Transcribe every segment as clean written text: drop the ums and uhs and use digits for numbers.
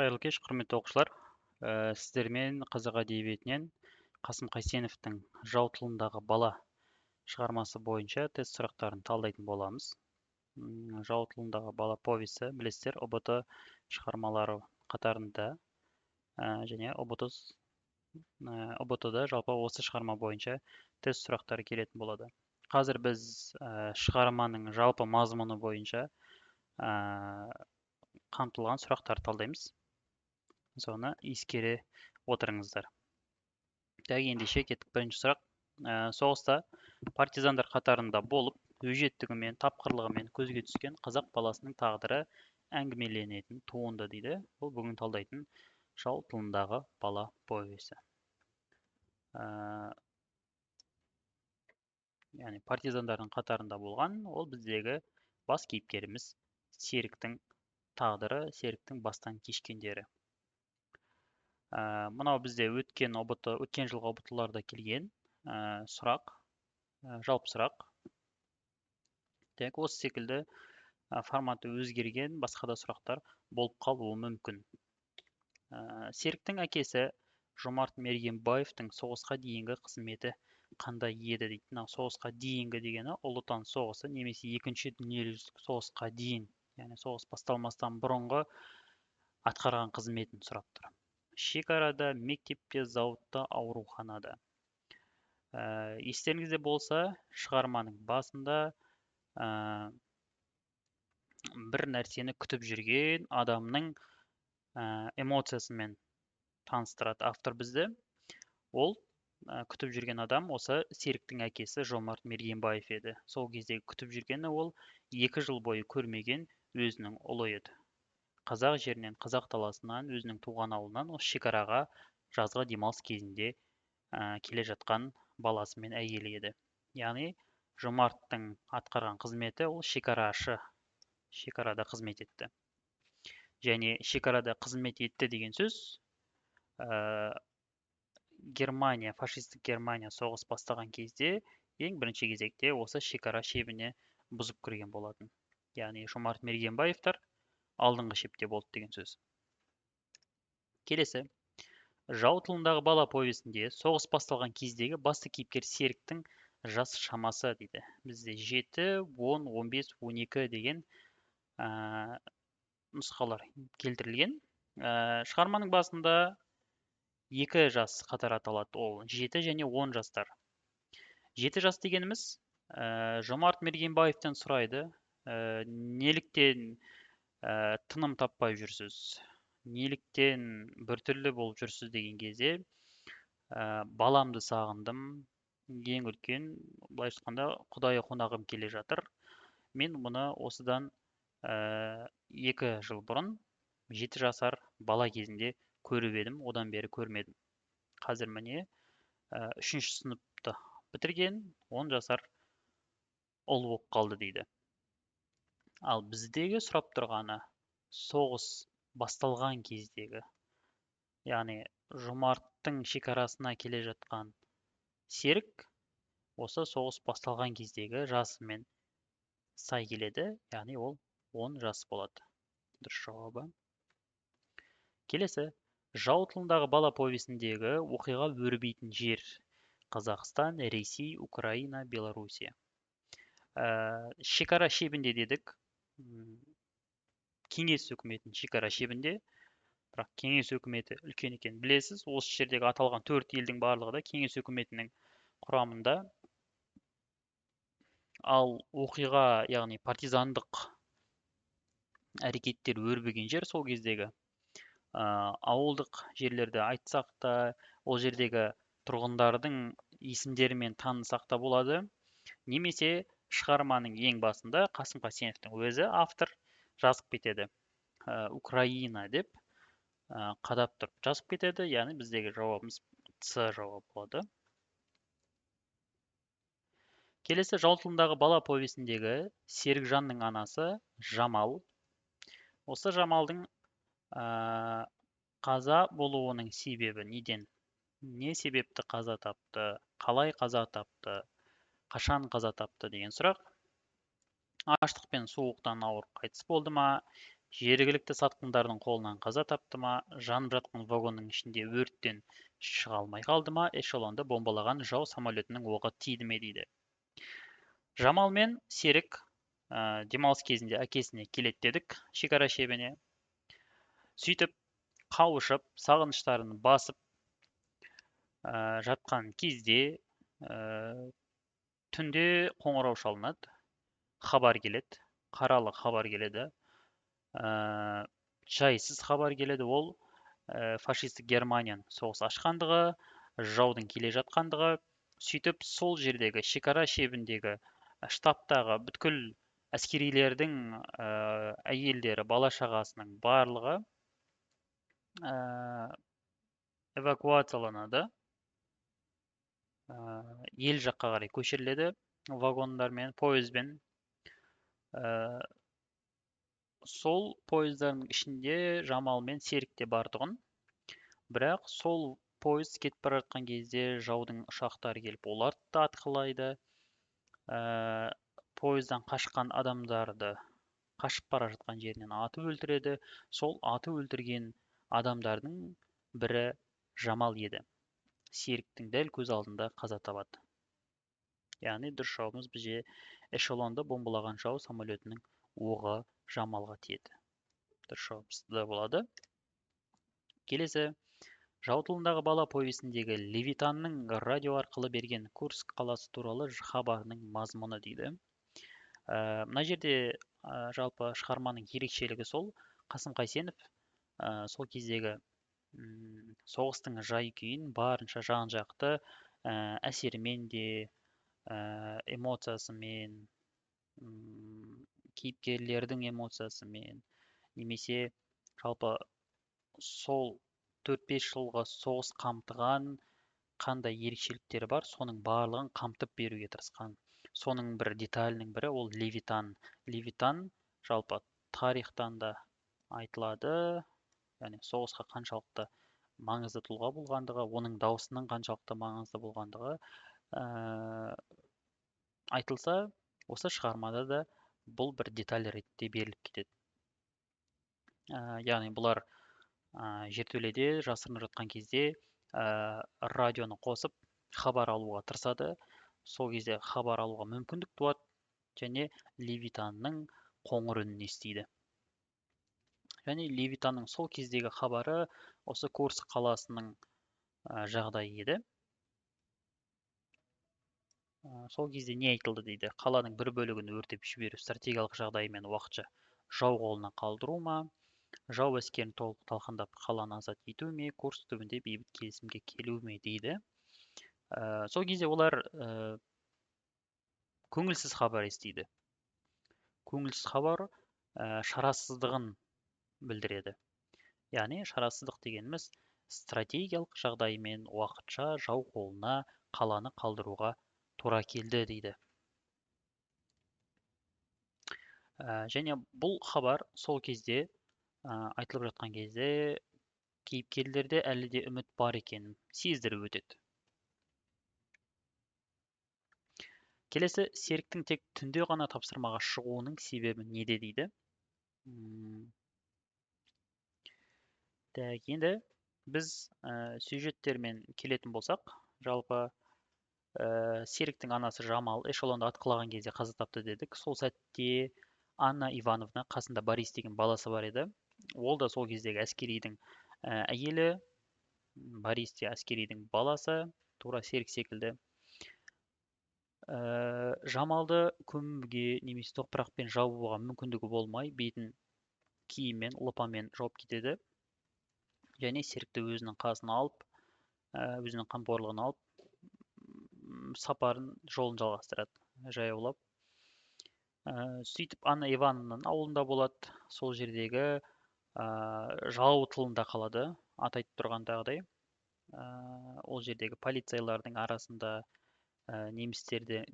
Қайырлы кеш, құрметті оқушылар. Сіздермен қазақ әдебиетінен Қасым Қайсеновтің «Жау тылындағы бала» шығармасы бойынша тест сұрақтарын талдайтын боламыз. «Жау тылындағы бала» повесі, білесіздер, ұбт шығармалары қатарында және ұбт-да жалпы осы шығарма бойынша тест сұрақтары келетін болады. Қазір біз шығарманың жалпы мазмұны бойынша қамтылған сұрақтарды талдаймыз. Соны ескере отырыңыздар. Ендеше кеттік. Бірінші сұрақ. Соғыста партизандар қатарында болып, өжеттігімен, тапқырлығымен көзге түскен қазақ баласының тағдыры әңгімеленетін туынды дейді. Бұл бүгін талдайтын «Жау тылындағы бала» повесі. Яғни партизандардың қатарында болған, ол біздегі бас кейіпкеріміз Серіктің тағдыры, Серіктің бастан кешкендері. Мынау бізде өткен жылғы ұбт-ларда келген сұрақ, жалпы сұрақ. Осы секілді форматы өзгерген басқа да сұрақтар болып қалуы мүмкін. Серіктің әкесі Жомарт Мергенбаевтың соғысқа дейінгі қызметі қандай еді дейді. Соғысқа дейінгі дегені Ұлы Отан соғысы немесе екінші дүниежүзілік соғысқа дейін, яғни соғыс басталмастан бұрынғы атқарған қызметін сұрап тұр. Шекарада, мектепте, зауытта, ауруханада. Естеріңізде болса, шығарманың басында бір нәрсені күтіп жүрген адамның эмоциясымен таныстырады автор бізді. Ол күтіп жүрген адам осы Серіктің әкесі Жомарт Мергенбаев еді. Сол кездегі күтіп жүргені ол 2 жыл бойы көрмеген өзінің ұлы еді. Қазақ жерінен, қазақ даласынан, өзінің туған ауылынан осы шекараға жазғы демалыс кезінде келе жатқан баласы мен әйелі еді. Яғни Жомарттың атқарған қызметі ол шекарашы, шекарада қызмет етті. Және шекарада қызмет етті деген сөз Германия, фашистік Германия соғыс бастаған кезде ең бірінші кезекте осы шекара шебіне бұзып кірген болатын. Яғни Жомарт Мергенбаевтар алдыңғы шепте болды деген сөз. Келесі. Жау тылындағы бала повесінде соғыс басталған кездегі басты кейіпкер Серіктің жас шамасы дейді. Бізде 7, 10, 15, 12 деген нұсқалар келтірілген. Шығарманың басында 2 жас қатар аталады. Ол 7 және 10 жастар. 7 жас дегеніміз Жомарт Мергенбаевтан сұрайды. Неліктен тыным таппай жүрсіз, неліктен біртүрлі болып жүрсіз деген кезде баламды сағындым, ең үлкен, былайша айтқанда құдайы қонағым келе жатыр. Мен мұны осыдан 2 жыл бұрын 7 жасар бала кезінде көріп едім, одан бері көрмедім. Қазір міне 3-ші сыныпты бітірген 10 жасар ұл болып қалды дейді. Ал біздегі сұрап тұрғаны соғыс басталған кездегі, яғни Жомарттың шекарасына келе жатқан Серік осы соғыс басталған кездегі жасымен сай келеді, яғни ол 10 жас болады. Дұрыс жауабы. Келесі. Жау тылындағы бала повесіндегі оқиға өрбейтін жер: Қазақстан, Ресей, Украина, Белоруссия. Шекара шебінде дедік. Кеңес өкіметінің шекара шебінде. Бірақ кеңес өкіметі үлкен екен білесіз. Осы жердегі аталған 4 елдің барлығы да кеңес өкіметінің құрамында. Ал оқиға, яғни партизандық әрекеттер өрбіген жер сол кездегі ауылдық жерлерді айтсақ та, ол жердегі тұрғындардың есімдерімен танысақ та болады. Немесе шығарманың ең басында Қасым Қайсеновтың өзі автор жазып кетеді. Украина деп қадап тұрып жазып кетеді. Яғни біздегі жауабымыз С жауап болады. Келесі. Жау тылындағы бала повесіндегі Серікжанның анасы Жамал. Осы Жамалдың қаза болуының себебі неден? Не себепті қаза тапты? Қалай қаза тапты? Қашан қаза тапты деген сұрақ. Аштық пен суықтан ауырып қайтыс болды ма? Жергілікті сатқындардың қолынан қаза тапты ма, жанып жатқан вагонның ішінде өрттен шыға алмай қалды ма, эшелонды бомбалаған жау самолетінің оғы тиді ме дейді. Жамал мен Серік демалыс кезінде әкесіне келеді дедік, шекара шебіне. Сөйтіп қауышып, сағыныштарын басып жатқан кезде түнде қоңырау шалынады, хабар келеді, қаралы хабар келеді. Жайсыз хабар келеді, ол фашистік Германияның соғыс ашқандығы, жаудың келе жатқандығы. Сөйтіп сол жердегі шекара шебіндегі штабтағы бүткіл әскерилердің әйелдері, бала шағасының барлығы эвакуацияланады, ел жаққа қарай көшіріледі вагондармен, пойызбен. Сол пойыздардың ішінде Жамал мен Серік те бар тұғын. Бірақ сол пойыз кетіп бара жатқан кезде жаудың ұшақтары келіп оларды да атқылайды. Пойыздан қашқан адамдарды қашып бара жатқан жерінен атып өлтіреді. Сол атып өлтірген адамдардың бірі Жамал еді. Серіктің дәл көз алдында қаза табады. Яғни дұрыс жауабымыз бізде эшелонды бомбалаған жау самолетінің оғы Жамалға тиеді. Дұрыс жауабымыз да болады. Келесі, жау тылындағы бала повесіндегі Левитанның радио арқылы берген Курск қаласы туралы хабарының мазмұны дейді. Мына жерде жалпы шығарманың ерекшелігі сол, Қасым Қайсенов сол кездегі соғыстың жай-күйін барынша жан-жақты әсерімен де, эмоциясымен, кейіпкерлердің эмоциясымен, немесе жалпы сол 4-5 жылғы соғыс қамтыған қандай ерекшеліктері бар, соның барлығын қамтып беруге тырысқан. Соның бір деталінің бірі ол Левитан. Левитан жалпы тарихтан да айтылады, яғни соғысқа қаншалықты маңызды тұлға болғандығы, оның даусының қаншалықты маңызды болғандығы айтылса, осы шығармада да бұл бір деталь ретінде беріліп кетеді. Яғни бұлар жертөледе жасырынып жатқан кезде радионы қосып хабар алуға тырысады. Сол кезде хабар алуға мүмкіндік туады және Левитанның қоңыр үнін естиді. Және Левитанның сол кездегі хабары осы Курск қаласының жағдайы еді. Сол кезде не айтылды дейді. Қаланың бір бөлігін өртеп жіберу стратегиялық жағдайымен уақытша жау қолына қалдыру ма? Жау әскерін толық талқандап қаланы азат ету ме? Курск түбінде бейбіт келісімге келу ме дейді. Сол кезде олар көңілсіз хабар естиді. Көңілсіз хабар шарасыздығын білдіреді. Яғни шарасыздық дегеніміз стратегиялық жағдаймен уақытша жау қолына қаланы қалдыруға тура келді дейді. Және бұл хабар сол кезде айтылып жатқан кезде кейіпкерлерде әлі де үміт бар екенін сездіріп өтеді. Келесі, Серіктің тек түнде ғана тапсырмаға шығуының себебі неде дейді. Енді біз сюжеттермен келетін болсақ, жалпы Серіктің анасы Жамал эшелонды атқылаған кезде қаза тапты дедік. Сол сәтте Анна Ивановна, қасында Борис деген баласы бар еді. Ол да сол кездегі әскеридің әйелі, Борис те әскеридің баласы, тура Серік секілді. Жамалды көмуге немесе топырақпен жабуға мүмкіндігі болмай, бетін киіммен, лыпамен жауып кетеді. Және Серікті өзінің қасына алып, өзінің қамқорлығына алып, сапарын жолын жалғастырады, жаяулап. Сөйтіп Анна Ивановнаның ауылында болады, сол жердегі жау тылында қалады, атайтып тұрғандағыдай. Ол жердегі полицейлардың арасында немістердің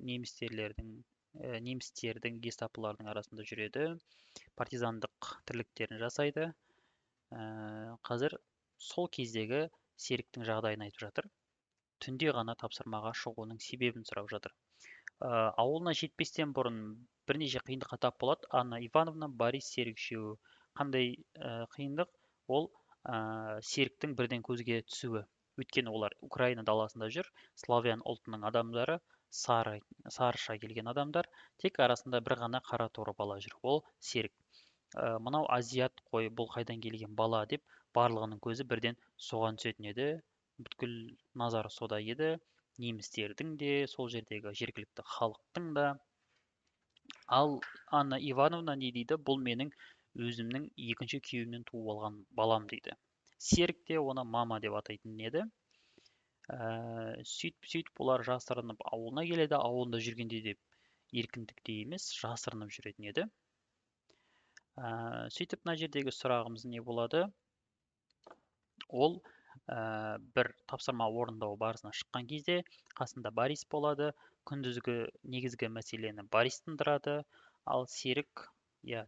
гестапылардың арасында жүреді, партизандық тірліктерін жасайды. Қазір сол кездегі Серіктің жағдайын айтып жатыр. Түнде ғана тапсырмаға шығуының себебін сұрап жатыр. Ауылына жетпестен бұрын бірнеше қиындыққа тап болады. Анна Ивановна, Борис, Серік үшеуі қандай қиындық? Ол серіктің бірден көзге түсуі. Өйткені олар Украина даласында жүр, славян ұлтының адамдары, сарыша келген адамдар, тек арасында бір ғана қара торы бала жүр. Ол серік. Мынау азиат қой, бұл қайдан келген бала деп барлығының көзі бірден соған түсетін еді. Бүткіл назары сода еді. Немістердің де, сол жердегі жергілікті халықтың да. Ал Анна Ивановна не дейді? Бұл менің өзімнің екінші күйеуімнен туып алған балам дейді. Серік те оны мама деп атайтын еді. Сөйтіп олар жасырынып ауылына келеді. Ауылында жүргенде де еркіндікте емес, жасырынып жүретін еді. Сөйтіп мына жердегі сұрағымыз не болады? Ол бір тапсырма орындау барысына шыққан кезде қасында Борис болады. Күндізгі негізгі мәселені Борис тындырады. Ал серік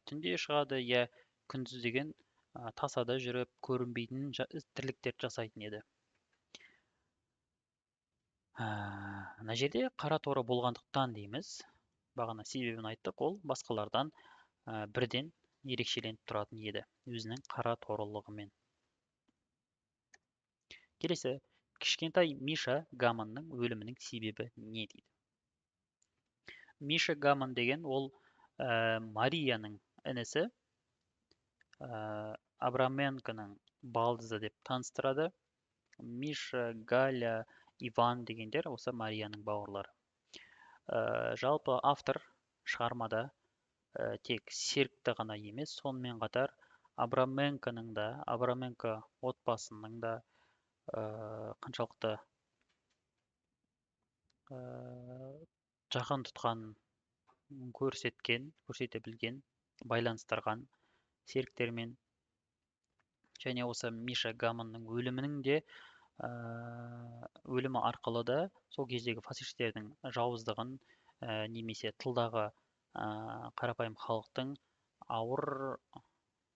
түнде шығады, күндіз деген тасада жүріп көрінбейтін тірліктерді жасайтын еді. Мына жерде қара торы болғандықтан дейміз. Бағана себебін айттық, ол басқалардан бірден ерекшеленіп тұратын еді өзінің қара торылығымен. Келесі, кішкентай Миша Гамонның өлімінің себебі не дейді? Миша Гамон деген ол Марияның інісі, Абраменконың балдызы деп таныстырады. Миша, Галя, Иван дегендер осы Марияның бауырлары. Жалпы автор шығармада тек серікті ғана емес, сонымен қатар Абраменко отбасының да қаншалықты жақын тұтқан, көрсете білген, байланыстырған серіктермен. Және осы Миша Гамонның өлімінің де өлімі арқылы да сол кездегі фашистердің жауыздығын немесе тылдағы қарапайым халықтың ауыр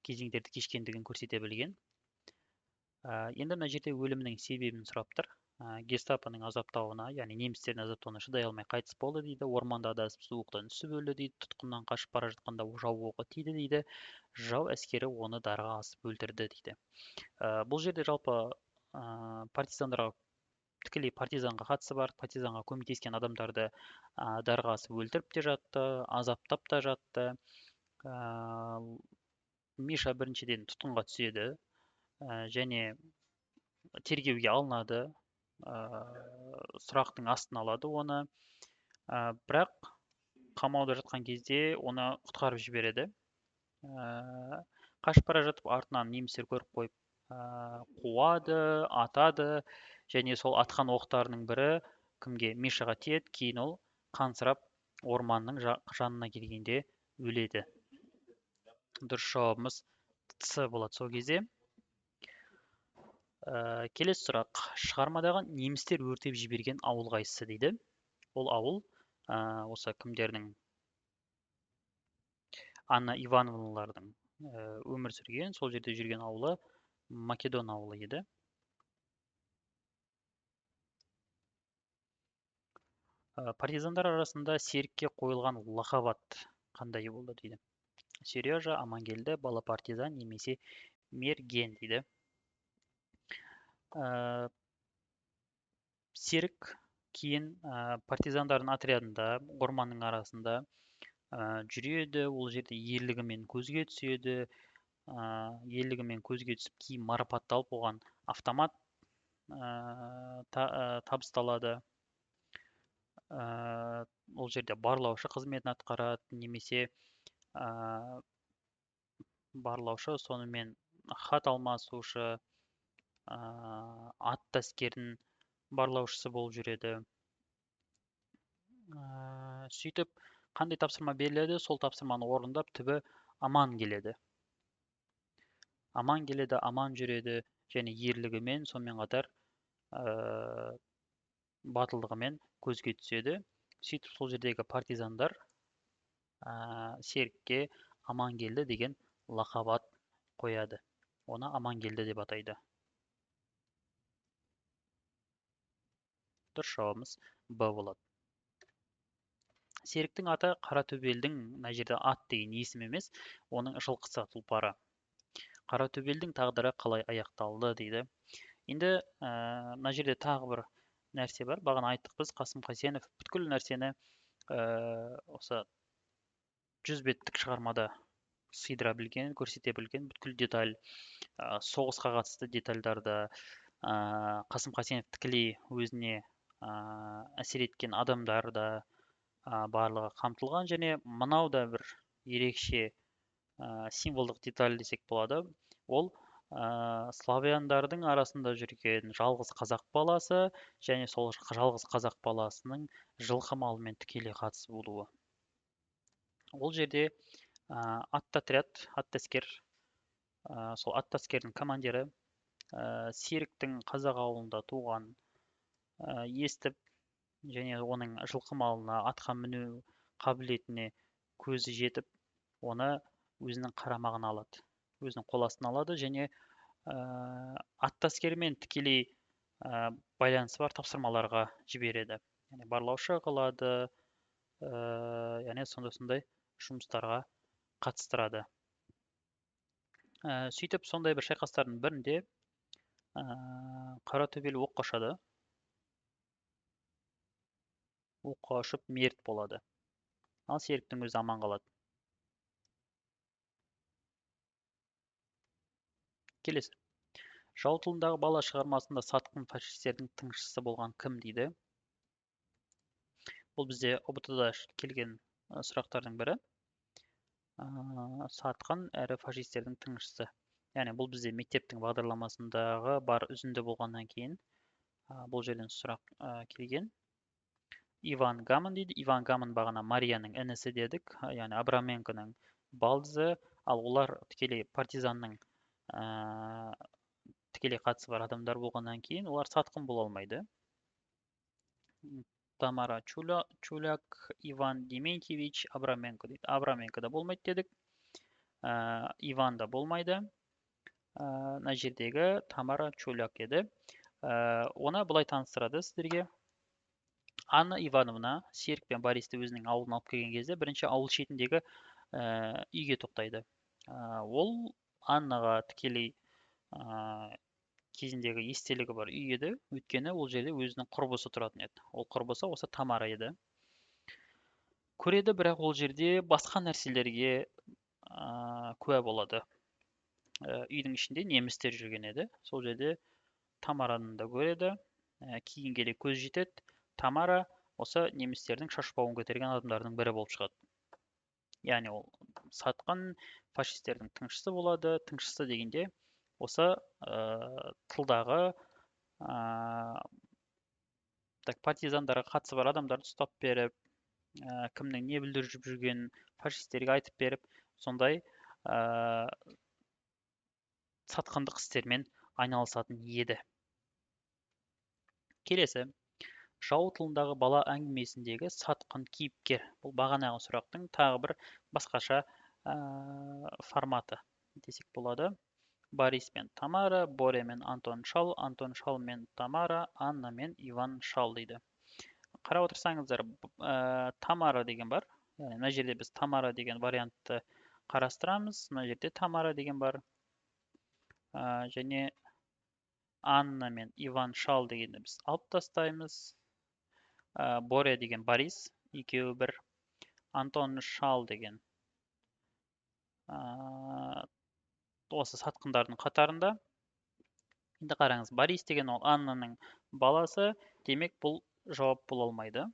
кезеңдерді кешкендігін көрсете білген. Енді мына жерде өлімнің себебін сұрап тұр. Гестапоның азаптауына, яғни немістердің азаптауына шыдай алмай қайтыс болды дейді. Орманда адасып суықтан үсіп өлді дейді. Тұтқыннан қашып бара жатқанда жау оғы тиді дейді. Жау әскері оны дарға асып өлтірді дейді. Бұл жерде жалпы партизандарға, тікелей партизанға қатысы бар, партизанға көмектескен адамдарды дарға асып өлтіріп те жатты, азаптап та жатты. Миша біріншіден тұтқынға түседі және тергеуге алынады, сұрақтың астына алады оны. Бірақ қамауда жатқан кезде оны құтқарып жібереді. Қашып бара жатып артынан немістер көріп қойып қуады, атады және сол атқан оқтарының бірі кімге? Мишаға тиеді. Кейін ол қансырап орманның жанына келгенде өледі. Дұрыс жауабымыз С болады сол кезде. Келесі сұрақ. Шығармадағы немістер өртеп жіберген ауыл қайсысы дейді? Ол ауыл осы кімдердің? Анна Ивановналардың өмір сүрген, сол жерде жүрген ауылы Македон ауылы еді. Партизандар арасында серікке қойылған лақап ат қандай болды дейді? Сережа, Амангелді, бала партизан немесе мерген дейді. Серік кейін партизандардың отрядында, орманның арасында жүреді. Ол жерде ерлігімен көзге түседі. Ерлігімен көзге түсіп, кейін марапатталып, оған автомат табысталады. Ол жерде барлаушы қызметін атқарады, немесе барлаушы, сонымен хат алмасушы, атты әскердің барлаушысы болып жүреді. Сөйтіп, қандай тапсырма беріледі, сол тапсырманы орындап түбі аман келеді. Аман келеді, аман жүреді және ерлігімен, сонымен қатар батылдығымен көзге түседі. Сөйтіп, сол жердегі партизандар серікке Амангелді деген лақап ат қояды. Оны Амангелді деп атайды. Дұрыс жауабымыз Б болады. Серіктің аты Қаратөбелдің, мына жерде ат деген есім емес, оның жылқысы, тұлпары. Қаратөбелдің тағдыры қалай аяқталды дейді. Енді мына жерде тағы бір нәрсе бар. Бағана айттық біз, Қасым Қайсенов бүткіл нәрсені осы 100 беттік шығармада сыйдыра білген, көрсете білген бүткіл деталь, соғысқа қатысты детальдарды, Қасым Қайсенов тікелей өзіне әсер еткен адамдар да барлығы қамтылған, және мынау да бір ерекше символдық деталь десек болады. Ол славяндардың арасында жүрген жалғыз қазақ баласы және сол жалғыз қазақ баласының жылқы малымен тікелей қатысы болуы. Ол жерде аттотряд, аттаскер, сол аттаскердің командирі серіктің қазақ ауылында туған, естіп және оның жылқы малына, атқа міну қабілетіне көзі жетіп, оны өзінің қарамағына алады, өзінің қол астына алады, және аттаскермен тікелей байланысы бар тапсырмаларға жібереді. Яғни барлаушы қылады, яғни сондай жұмыстарға қатыстырады. Сөйтіп, сондай бір шайқастардың бірінде Қаратөбел оққа ұшады. Оққа ұшып мерт болады. Ал серіктің өзі аман қалады. Келесі. Жау тылындағы бала шығармасында сатқын фашистердің тыңшысы болған кім дейді? Бұл бізде ұбт-да келген сұрақтардың бірі. Сатқын әрі фашистердің тыңшысы. Яғни бұл бізде мектептің бағдарламасындағы бар үзінді болғаннан кейін бұл жерден сұрақ келген. Иван Гамон дейді. Иван Гамон бағана Марияның інісі дедік, яғни Абраменконың балдызы, ал олар тікелей партизанның тікелей қатысы бар адамдар болғаннан кейін олар сатқын бола алмайды. Тамара Чуляк, Иван Дементьевич, Абраменко дейді. Абраменко да болмайды дедік. Иван да болмайды. Мына жердегі Тамара Чуляк еді. Оны былай таныстырады сіздерге. Анна Ивановна Серік пен Бористі өзінің ауылына алып келген кезде бірінші ауыл шетіндегі үйге тоқтайды. Ол Аннаға тікелей кезіндегі естелігі бар үй еді, өйткені ол жерде өзінің құрбысы тұратын еді. Ол құрбысы осы Тамара еді. Көреді, бірақ ол жерде басқа нәрселерге куә болады. Үйдің ішінде немістер жүрген еді. Сол жерде Тамараны да көреді. Кейін келе көз жетеді. Тамара осы немістердің шашбауын көтерген адамдардың бірі болып шығады. Яғни ол сатқын фашистердің тыңшысы болады. Тыңшысы дегенде осы тылдағы партизандарға қатысы бар адамдарды ұстап беріп, кімнің не бүлдіріп жүрген фашистерге айтып беріп, сондай сатқындық істермен айналысатын еді. Келесі. Жау тылындағы бала әңгімесіндегі сатқын кейіпкер. Бұл бағанағы сұрақтың тағы бір басқаша форматы десек болады. Борис мен Тамара, Боря мен Антон Шал мен Тамара, Анна мен Иван Шал дейді. Қарап отырсаңыздар, Тамара деген бар. Мына жерде біз Тамара деген вариантты қарастырамыз. Мына жерде Тамара деген бар. Және Анна мен Иван Шал дегенді біз алып тастаймыз. Боря деген Борис, екеуі бір. Антон Шал деген осы сатқындардың қатарында. Енді қараңыз, Борис деген ол Аннаның баласы, демек бұл жауап бола алмайды.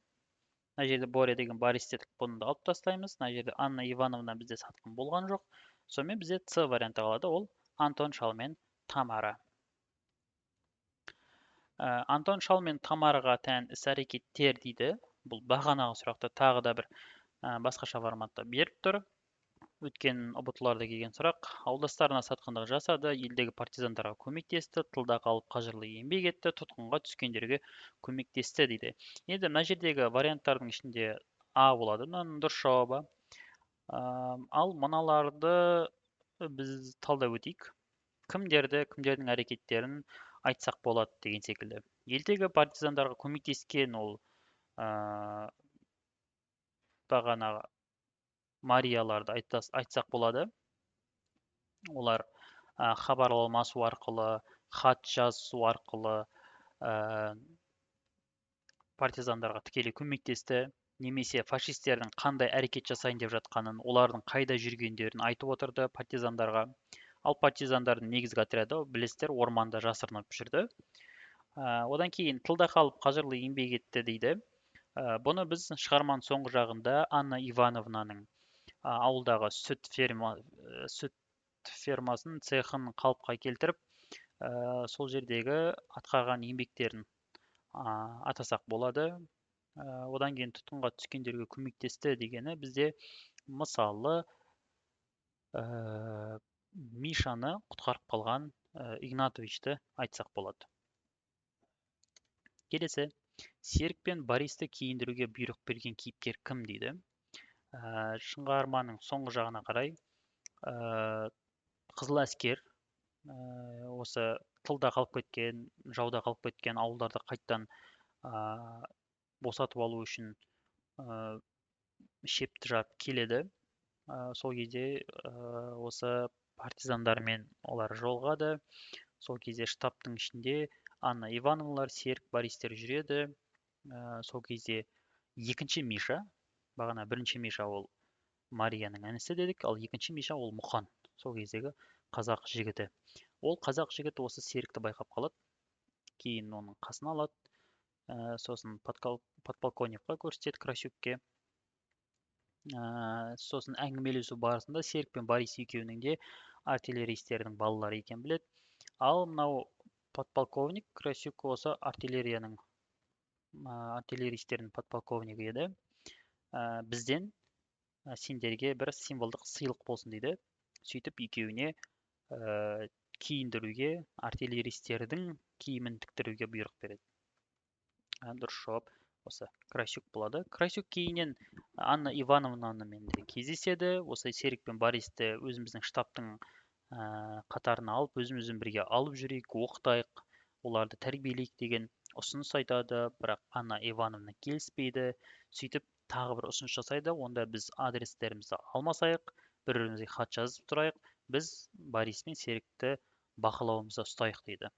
Мына жерде Боря деген Борис дедік, бұны да алып тастаймыз. Мына жерде Анна Ивановна бізде сатқын болған жоқ. Сонымен бізде С варианты қалады, ол Антон Шал мен Тамара. Антон Шал мен Тамараға тән іс-әрекеттер дейді. Бұл бағанағы сұрақты тағы да бір басқаша форматта беріп тұр. Өткен ұбт-ларда келген сұрақ. Ауылдастарына сатқындық жасады, елдегі партизандарға көмектесті, тылда қалып қажырлы еңбек етті, тұтқынға түскендерге көмектесті дейді. Енді мына жердегі варианттардың ішінде А болады, мынаның дұрыс жауабы. Ал мыналарды біз талдап өтейік. Кімдердің әрекеттерін айтсақ болады деген секілді. Елдегі партизандарға көмектескен ол бағанағы Марияларды айтсақ болады. Олар хабар алмасу арқылы, хат жазысу арқылы партизандарға тікелей көмектесті, немесе фашистердің қандай әрекет жасайын деп жатқанын, олардың қайда жүргендерін айтып отырды партизандарға. Ал партизандардың негізгі отряды, білесіздер, орманда жасырынып жүрді. Одан кейін тылда қалып қажырлы еңбек етті дейді. Бұны біз шығарманың соңғы жағында Анна Ивановнаның ауылдағы сүт фермасын, цехын қалыпқа келтіріп, сол жердегі атқарған еңбектерін атасақ болады. Одан кейін тұтқынға түскендерге көмектесті дегені бізде мысалы Мишаны құтқарып қалған Игнатовичті айтсақ болады. Келесі, Серік пен Бористі киіндіруге бұйрық берген кейіпкер кім дейді. Шығарманың соңғы жағына қарай қызыл әскер осы тылда қалып кеткен, жауда қалып кеткен ауылдарды қайттан босатып алу үшін шепті жарып келеді. Сол кезде осы партизандармен олар жолығады. Сол кезде штабтың ішінде Анна Ивановналар, Серік, Бористер жүреді. Сол кезде екінші Миша, бағана бірінші Миша ол Марияның інісі дедік, ал екінші Миша ол Мұқан, сол кездегі қазақ жігіті. Ол қазақ жігіті осы Серікті байқап қалады, кейін оның қасына алады, сосын подполковникқа көрсетеді, Красюкке. Сосын әңгімелесу барысында Серік пен Борис екеуінің де артиллеристердің балалары екен біледі. Ал мынау подполковник Красюк осы артиллеристердің подполковнигі еді. Бізден сендерге бір символдық сыйлық болсын дейді. Сөйтіп екеуіне киіндіруге, артиллеристердің киімін тіктіруге бұйрық береді. Дұрыс жауап осы Красюк болады. Красюк кейіннен Анна Ивановнамен де кездеседі. Осы Серік пен Бористі өзіміздің штабтың қатарына алып, өзімізбен бірге алып жүрейік, оқытайық, оларды тәрбиелейік деген ұсыныс айтады, бірақ Анна Ивановна келіспейді. Сөйтіп тағы бір ұсыныс жасайды, онда біз адрестерімізді алмасайық, бір-бірімізге хат жазып тұрайық, біз Борис пен Серікті бақылауымызда ұстайық дейді.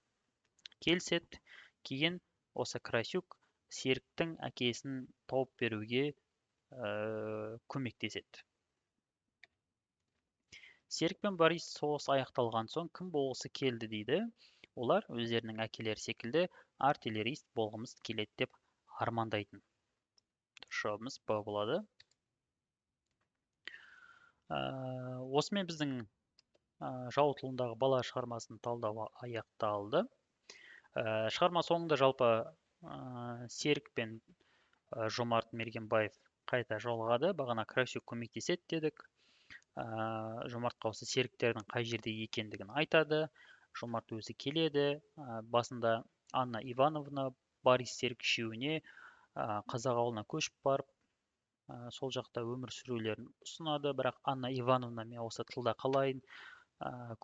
Келіседі. Кейін осы Красюк Серіктің әкесін тауып беруге көмектеседі. Серік пен Борис соғыс аяқталған соң кім болғысы келді дейді. Олар өздерінің әкелері секілді артиллерист болғымыз келеді деп армандайтын. Жауабымыз Б болады. Осымен біздің жау тылындағы бала шығармасын талдауы аяқталды. Шығарма соңында жалпы Серік пен Жомарт Мергенбаев қайта жолығады. Бағана Красюк көмектеседі дедік. Жомартқа осы серіктердің қай жерде екендігін айтады. Жомарт өзі келеді. Басында Анна Ивановна Борис Серік үшеуіне қазақ ауылына көшіп барып, сол жақта өмір сүрулерін ұсынады. Бірақ Анна Ивановна мен осы тылда қалайын,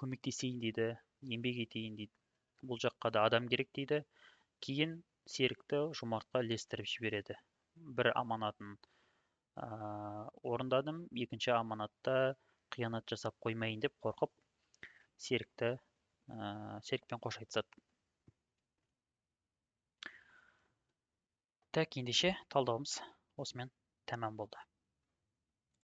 көмектесейін дейді, еңбек етейін дейді. Бұл жаққа да адам керек дейді. Кейін Серікті Жомартқа ілестіріп жібереді. Бір аманатын орындадым, екінші аманатта қиянат жасап қоймайын деп қорқып, Серікпен қош айтысады. Так, ендеше талдауымыз осымен тәмам болды.